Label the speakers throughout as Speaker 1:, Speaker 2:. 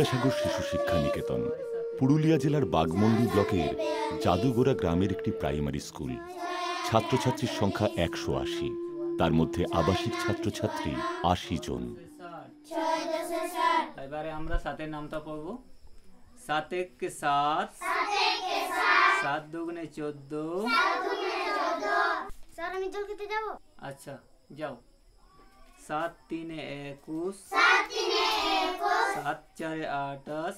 Speaker 1: বিদ্যাসাগর শিশু শিক্ষা নিকেতন পুরুলিয়া জেলার বাগমন্ডি ব্লকের জাদুগোড়া গ্রামের একটি প্রাইমারি স্কুল। ছাত্রছাত্রীর সংখ্যা 180, তার মধ্যে আবাসিক ছাত্রছাত্রী 80 জন।
Speaker 2: এবারে আমরা সাতের নামটা পড়ব। 7 × 7, 7 × 2 = 14।
Speaker 3: স্যার আমি জল খেতে যাব।
Speaker 2: আচ্ছা যাও। 7 × 3 = 21, 7 × 4 = 28।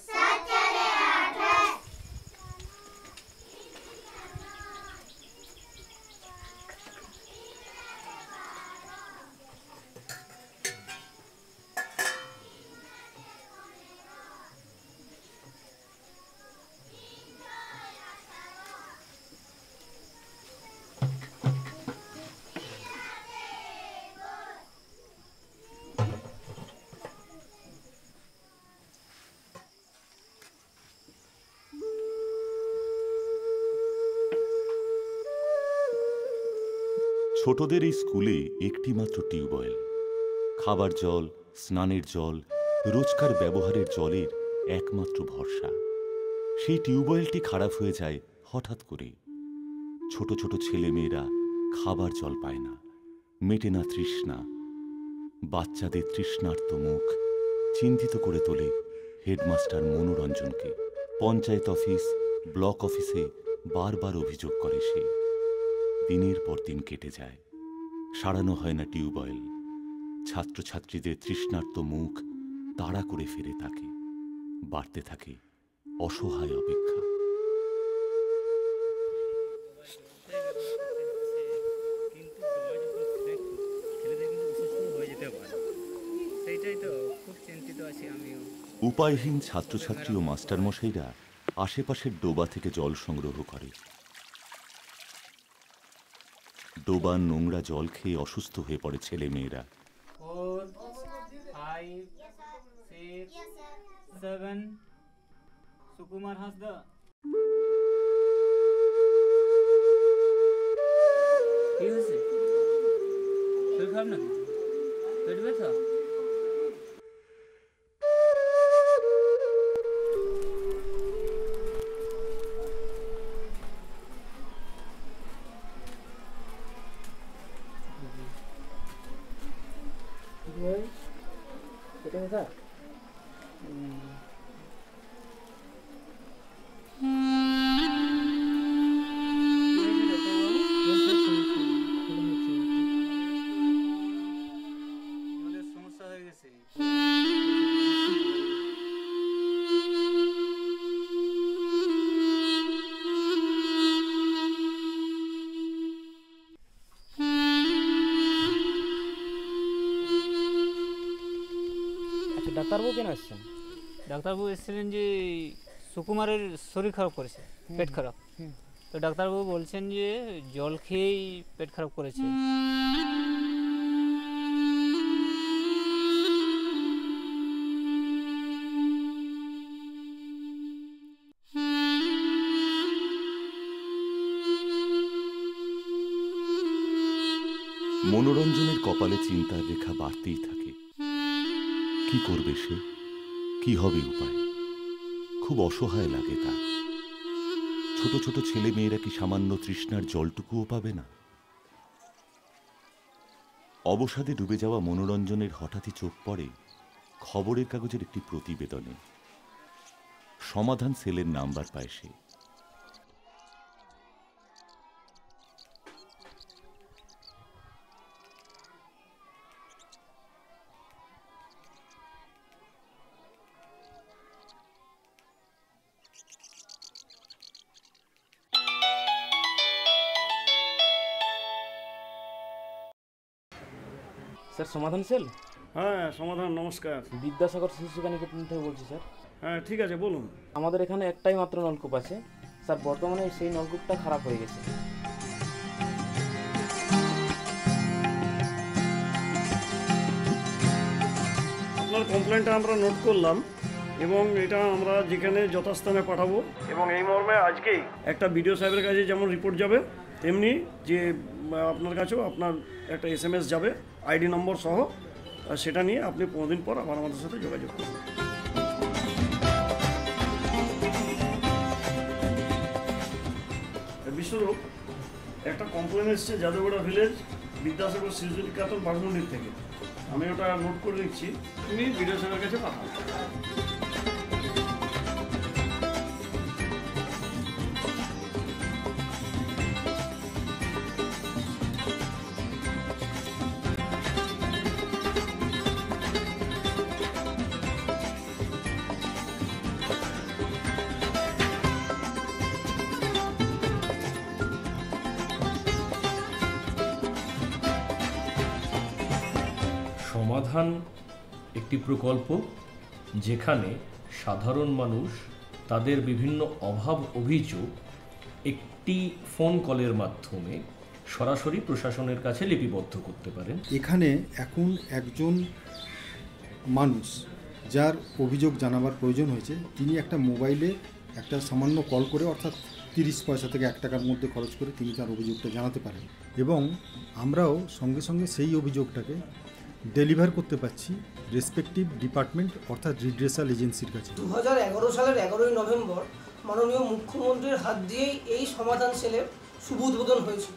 Speaker 1: ছোটদের এই স্কুলে একটি মাত্র টিউবওয়েল। খাবার জল, স্নানের জল, রোজকার ব্যবহারের জলের একমাত্র ভরসা। সেই টিউবওয়েলটি খারাপ হয়ে যায় হঠাৎ করে। ছোট ছোট ছেলেমেয়েরা খাবার জল পায় না, মেটে না তৃষ্ণা। বাচ্চাদের তৃষ্ণার্ত মুখ চিন্তিত করে তোলে হেডমাস্টার মনোরঞ্জনকে। পঞ্চায়েত অফিস, ব্লক অফিসে বারবার অভিযোগ করে সে। দিনের পর দিন কেটে যায়, সারানো হয় না টিউবওয়েল। ছাত্রছাত্রীদের তৃষ্ণার্ত মুখ তাড়া করে ফেরে থাকে। বাড়তে থাকে অসহায় অপেক্ষা। উপায়হীন ছাত্রছাত্রী ও মাস্টারমশাইরা আশেপাশের ডোবা থেকে জল সংগ্রহ করে। ডোবার নোংরা জল খেয়ে অসুস্থ হয়ে পড়ে ছেলে মেয়েরা।
Speaker 2: 4, 5, 6, 7 সুকুমার হাসদা। কি হয়েছে? শরীর খারাপ নাকি? পেট ব্যথা?
Speaker 4: ডাক্তারবাবু কেন আসছেন?
Speaker 2: ডাক্তারবাবু এসেছিলেন যে সুকুমারের শরীর খারাপ করেছে, পেট খারাপ। তো ডাক্তারবাবু বলছেন যে জল খেয়েই পেট খারাপ করেছে।
Speaker 1: মনোরঞ্জনের কপালে চিন্তার রেখা বাড়তেই থাকে। কি করবে সে? কি হবে উপায়? খুব অসহায় লাগে তার। ছোট ছোট ছেলে মেয়েরা কি সামান্য তৃষ্ণার জলটুকুও পাবে না? অবসাদে ডুবে যাওয়া মনোরঞ্জনের হঠাৎই চোখ পড়ে খবরের কাগজের একটি প্রতিবেদনে। সমাধান সেলের নাম্বার পায় সে।
Speaker 4: স্যার সমাধান সেল?
Speaker 5: হ্যাঁ সমাধান, নমস্কার।
Speaker 4: বিদ্যাসাগর শিশু শিক্ষা নিকেতন থেকে বলছি স্যার।
Speaker 5: হ্যাঁ ঠিক আছে, বলুন।
Speaker 4: আমাদের এখানে একটাই মাত্র নলকূপ আছে স্যার। বর্তমানে সেই নলকূপটা খারাপ হয়ে গেছে।
Speaker 5: আপনার কমপ্লেনটা আমরা নোট করলাম এবং এটা আমরা যেখানে যথাস্থানে পাঠাবো এবং এই মর্মে আজকেই একটা বিডিও সাহেবের কাছে যেমন রিপোর্ট যাবে তেমনি যে আপনার কাছেও আপনার একটা SMS যাবে আইডি নম্বর সহ। সেটা নিয়ে আপনি 15 দিন পর আবার আমাদের সাথে যোগাযোগ করবেন। একটা কমপ্লেন এসছে যাদবগড়া ভিলেজ বিদ্যাসাগর শিশু নিকেতন বাঘমুন্ডির থেকে। আমি ওটা নোট করে নিচ্ছি, তুমি ভিডিও সাহেবের কাছে পাঠাও।
Speaker 3: সমাধান একটি প্রকল্প যেখানে সাধারণ মানুষ তাদের বিভিন্ন অভাব অভিযোগ একটি ফোন কলের মাধ্যমে সরাসরি প্রশাসনের কাছে লিপিবদ্ধ করতে পারেন।
Speaker 6: এখানে এখন একজন মানুষ যার অভিযোগ জানাবার প্রয়োজন হয়েছে, তিনি একটা মোবাইলে একটা সামান্য কল করে, অর্থাৎ 30 পয়সা থেকে 1 টাকার মধ্যে খরচ করে তিনি তার অভিযোগটা জানাতে পারেন, এবং আমরাও সঙ্গে সঙ্গে সেই অভিযোগটাকে ডেলিভার করতে পারছি রেসপেক্টিভ ডিপার্টমেন্ট অর্থাৎ রিড্রেসাল এজেন্সির কাছে।
Speaker 7: 2011 সালের 11ই নভেম্বর মাননীয় মুখ্যমন্ত্রীর হাত দিয়েই এই সমাধান সেলের শুভ উদ্বোধন হয়েছিল।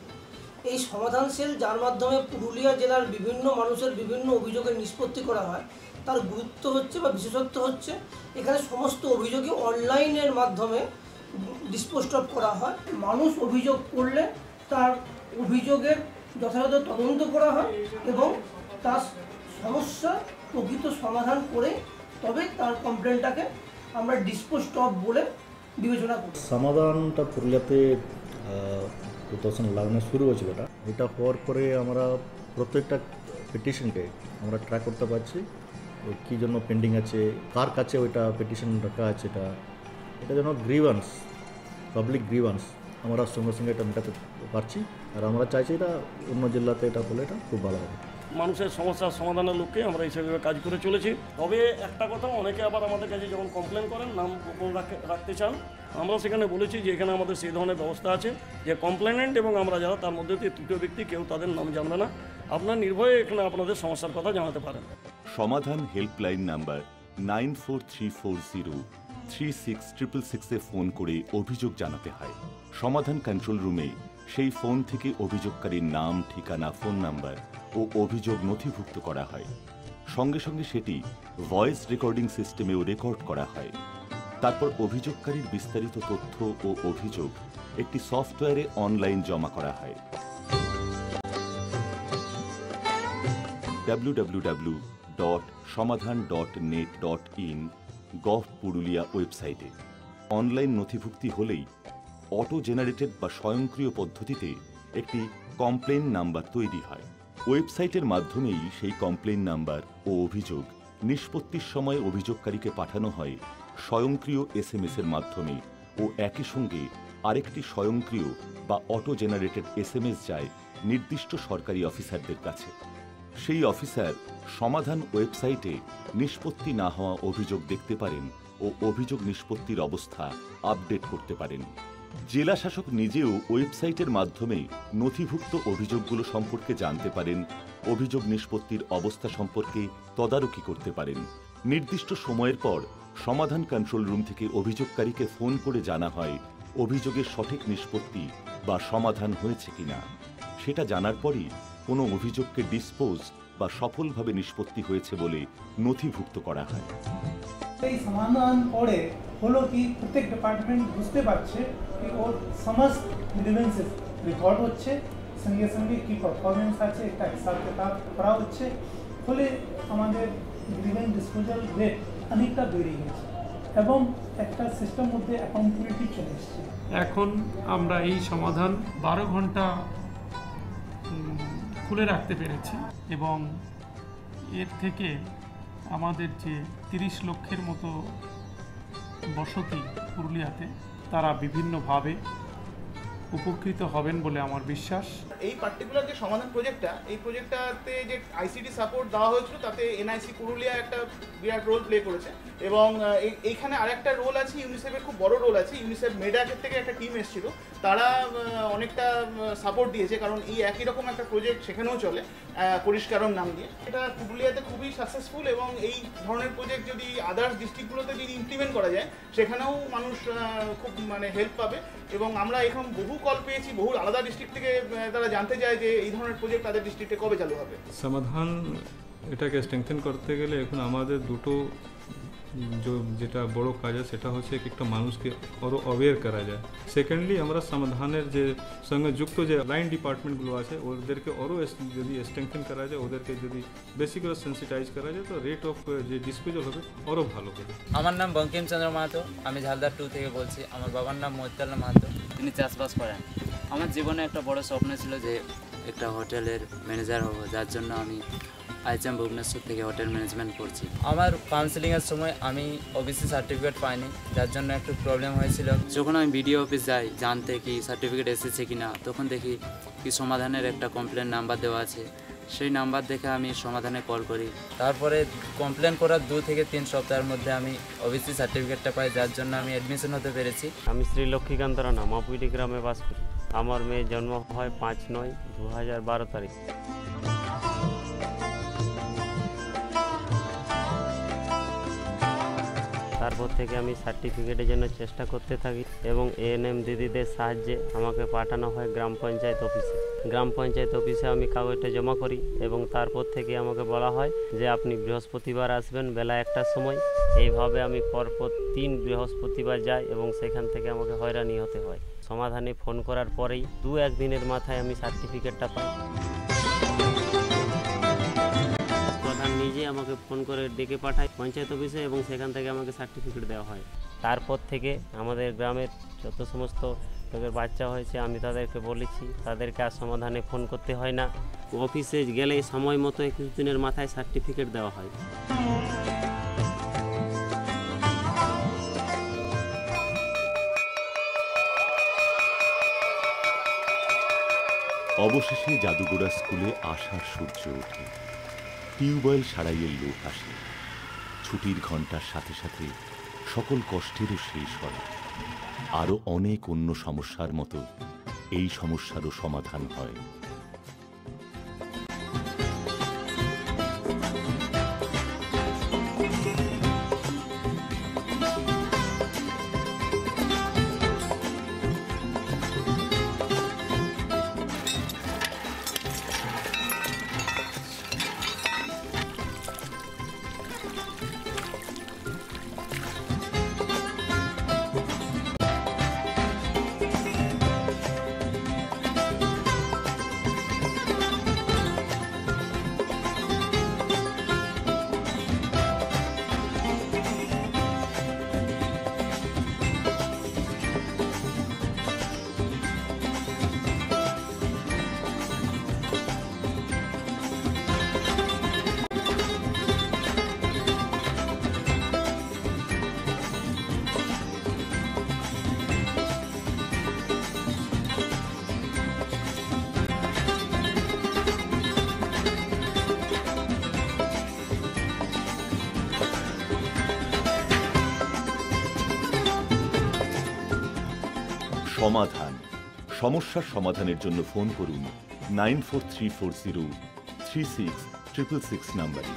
Speaker 7: এই সমাধান সেল, যার মাধ্যমে পুরুলিয়া জেলার বিভিন্ন মানুষের বিভিন্ন অভিযোগের নিষ্পত্তি করা হয়, তার গুরুত্ব হচ্ছে বা বিশেষত্ব হচ্ছে এখানে সমস্ত অভিযোগই অনলাইনের মাধ্যমে ডিসপোজ অফ করা হয়। মানুষ অভিযোগ করলে তার অভিযোগের যথাযথ তদন্ত করা হয় এবং তার সমস্যা প্রকৃত সমাধান করে তবে তার কমপ্লেনটাকে আমরা ডিসপোজ অফ বলে বিবেচনা করি।
Speaker 8: সমাধানটা পুরুলিয়াতে 2011 শুরু হয়েছিল। এটা হওয়ার পরে আমরা প্রত্যেকটা পিটিশনকে আমরা ট্র্যাক করতে পারছি, কী জন্য পেন্ডিং আছে, কার কাছে ওইটা পিটিশন রাখা আছে, এটা যেন গ্রিভান্স, পাবলিক গ্রিভান্স আমরা সঙ্গে সঙ্গে এটা মেটাতে পারছি। আর আমরা চাইছি এটা অন্য জেলাতে এটা হলে এটা খুব ভালো হবে।
Speaker 5: মানুষের সমস্যার সমাধানের লক্ষ্যে আমরা এইসব কাজ করে চলেছি। তবে একটা কথা, অনেকে আবার আমাদের কাছে যখন কমপ্লেন করেন নাম গোপন রাখতে চান, আমরা সেখানে বলেছি যে এখানে আমাদের সেই ধরনের ব্যবস্থা আছে যে কমপ্লেনেন্ট এবং আমরা যারা তার মধ্যে তৃতীয় ব্যক্তি কেউ তাদের নাম জানবে না। আপনার নির্ভয়ে এখানে আপনাদের সমস্যার কথা জানাতে পারেন।
Speaker 1: সমাধান হেল্পলাইন নাম্বার 9434036666 ফোন করে অভিযোগ জানাতে হয়। সমাধান কন্ট্রোল রুমে সেই ফোন থেকে অভিযোগকারীর নাম, ঠিকানা, ফোন নাম্বার ও অভিযোগ নথিভুক্ত করা হয়। সঙ্গে সঙ্গে সেটি ভয়েস রেকর্ডিং সিস্টেমেও রেকর্ড করা হয়। তারপর অভিযোগকারীর বিস্তারিত তথ্য ও অভিযোগ একটি সফটওয়্যারে অনলাইন জমা করা হয়। www.samadhan.net.in গভ পুরুলিয়া ওয়েবসাইটে অনলাইন নথিভুক্তি হলেই অটো জেনারেটেড বা স্বয়ংক্রিয় পদ্ধতিতে একটি কমপ্লেন নাম্বার তৈরি হয়। ওয়েবসাইটের মাধ্যমেই সেই কমপ্লেন নাম্বার ও অভিযোগ নিষ্পত্তির সময় অভিযোগকারীকে পাঠানো হয় স্বয়ংক্রিয় SMS এর মাধ্যমে, ও একই সঙ্গে আরেকটি স্বয়ংক্রিয় বা অটো জেনারেটেড SMS যায় নির্দিষ্ট সরকারি অফিসারদের কাছে। সেই অফিসার সমাধান ওয়েবসাইটে নিষ্পত্তি না হওয়া অভিযোগ দেখতে পারেন ও অভিযোগ নিষ্পত্তির অবস্থা আপডেট করতে পারেন। জেলা শাসক নিজেও ওয়েবসাইটের মাধ্যমে নথিভুক্ত অভিযোগগুলো সম্পর্কে জানতে পারেন, অভিযোগ নিষ্পত্তির অবস্থা সম্পর্কে তদারকি করতে পারেন। নির্দিষ্ট সময়ের পর সমাধান কন্ট্রোল রুম থেকে অভিযোগকারীকে ফোন করে জানা হয় অভিযোগের সঠিক নিষ্পত্তি বা সমাধান হয়েছে কিনা। সেটা জানার পরই কোনো অভিযোগকে ডিসপোজ বা সফলভাবে নিষ্পত্তি হয়েছে বলে নথিভুক্ত করা হয়।
Speaker 9: এই সমাধান পড়ে হলো কি প্রত্যেক ডিপার্টমেন্ট বুঝতে পারছে কি ওর সমস্ত গ্রিভেন্সেস রেকর্ড হচ্ছে, সঙ্গে সঙ্গে কি পারফরমেন্স আছে একটা হিসাব কিতাব করা হচ্ছে, ফলে আমাদের গ্রিভেন্স ডিসপোজাল রেট অনেকটা বেড়ে গেছে এবং একটা সিস্টেম মধ্যে অ্যাকাউন্টেবিলিটি চলে এসছে।
Speaker 10: এখন আমরা এই সমাধান 12 ঘন্টা খুলে রাখতে পেরেছি এবং এর থেকে আমাদের যে 30 লক্ষের মতো বসতি পুরুলিয়াতে, তারা বিভিন্নভাবে উপকৃত হবেন বলে আমার বিশ্বাস।
Speaker 11: এই পার্টিকুলার যে সমাধান প্রজেক্টটা, এই প্রজেক্টটাতে যে ICT সাপোর্ট দেওয়া হয়েছিল তাতে NIC পুরুলিয়া একটা বিরাট রোল প্লে করেছে। এবং এইখানে আরেকটা রোল আছে, ইউনিসেফের খুব বড় রোল আছে। ইউনিসেফ মেডাকের থেকে একটা টিম এসেছিল, তারা অনেকটা সাপোর্ট দিয়েছে, কারণ এই একই রকম একটা প্রজেক্ট সেখানেও চলে পরিষ্কারণ নাম দিয়ে। এটা পুরুলিয়াতে খুবই সাকসেসফুল এবং এই ধরনের প্রজেক্ট যদি আদার্স ডিস্ট্রিক্টগুলোতে যদি ইমপ্লিমেন্ট করা যায় সেখানেও মানুষ খুব মানে হেল্প পাবে। এবং আমরা এখন বহু কল পেয়েছি, বহু আলাদা ডিস্ট্রিক্ট থেকে তারা জানতে চায় যে এই ধরনের প্রজেক্ট তাদের ডিস্ট্রিক্টে কবে চালু হবে।
Speaker 10: সমাধান এটাকে স্ট্রেংথেন করতে গেলে এখন আমাদের দুটো যেটা বড় কাজ আছে সেটা হচ্ছে একটা মানুষকে আরও অ্যাওয়্যার করা যায়। সেকেন্ডলি আমরা সমাধানের যে সঙ্গে যুক্ত যে লাইন ডিপার্টমেন্টগুলো আছে ওদেরকে আরও যদি স্ট্রেংথেন করা যায়, ওদেরকে যদি বেশি করে সেন্সিটাইজ করা যায়, তো রেট অফ যে ডিসপোজাল হবে আরও ভালো হবে।
Speaker 12: আমার নাম বঙ্কিমচন্দ্র মাহাতো, আমি ঝালদার 2 থেকে বলছি। আমার বাবার নাম মহিতাল মাহাতো, তিনি চাষবাস করেন। আমার জীবনে একটা বড় স্বপ্ন ছিল যে একটা হোটেলের ম্যানেজার হব, যার জন্য আমি আইএচএম ভুবনেশ্বর থেকে হোটেল ম্যানেজমেন্ট করছি। আমার কাউন্সিলিংয়ের সময় আমি ওবিসি সার্টিফিকেট পাইনি, যার জন্য একটু প্রবলেম হয়েছিল। যখন আমি বিডিও অফিস যাই জানতে কি সার্টিফিকেট এসেছে কি না, তখন দেখি কি সমাধানের একটা কমপ্লেন নাম্বার দেওয়া আছে। সেই নাম্বার দেখে আমি সমাধানে কল করি। তারপরে কমপ্লেন করার 2 থেকে 3 সপ্তাহের মধ্যে আমি ওবিসি সার্টিফিকেটটা পাই, যার জন্য আমি অ্যাডমিশন হতে পেরেছি।
Speaker 13: আমি শ্রী লক্ষ্মীকান্ত রানা, মাপুইটি গ্রামে বাস করি। আমার মেয়ের জন্ম হয় 5/9/2012 তারিখ। তারপর থেকে আমি সার্টিফিকেটের জন্য চেষ্টা করতে থাকি এবং এএনএম দিদিদের সাহায্যে আমাকে পাঠানো হয় গ্রাম পঞ্চায়েত অফিসে। গ্রাম পঞ্চায়েত অফিসে আমি কাগজটা জমা করি এবং তারপর থেকে আমাকে বলা হয় যে আপনি বৃহস্পতিবার আসবেন বেলা 1টার সময়। এইভাবে আমি পরপর 3 বৃহস্পতিবার যাই এবং সেখান থেকে আমাকে হয়রানি হতে হয়। সমাধানে ফোন করার পরেই 2-1 দিনের মাথায় আমি সার্টিফিকেটটা পাই। প্রধান নিজে আমাকে ফোন করে ডেকে পাঠায় পঞ্চায়েত অফিসে এবং সেখান থেকে আমাকে সার্টিফিকেট দেওয়া হয়। তারপর থেকে আমাদের গ্রামের যত সমস্ত লোকের বাচ্চা হয়েছে আমি তাদেরকে বলেছি তাদেরকে আর সমাধানে ফোন করতে হয় না, অফিসে গেলে সময় মতো 21 দিনের মাথায় সার্টিফিকেট দেওয়া হয়।
Speaker 1: অবশেষে জাদুগোড়া স্কুলে আসার সূর্য ওঠে। টিউবওয়েল সারাইয়ের লোক আসে। ছুটির ঘন্টার সাথে সাথে সকল কষ্টেরও শেষ হয়। আরও অনেক অন্য সমস্যার মতো এই সমস্যারও সমাধান হয়। সমাধান। সমস্যার সমাধানের জন্য ফোন করুন 9434036666 নম্বরে।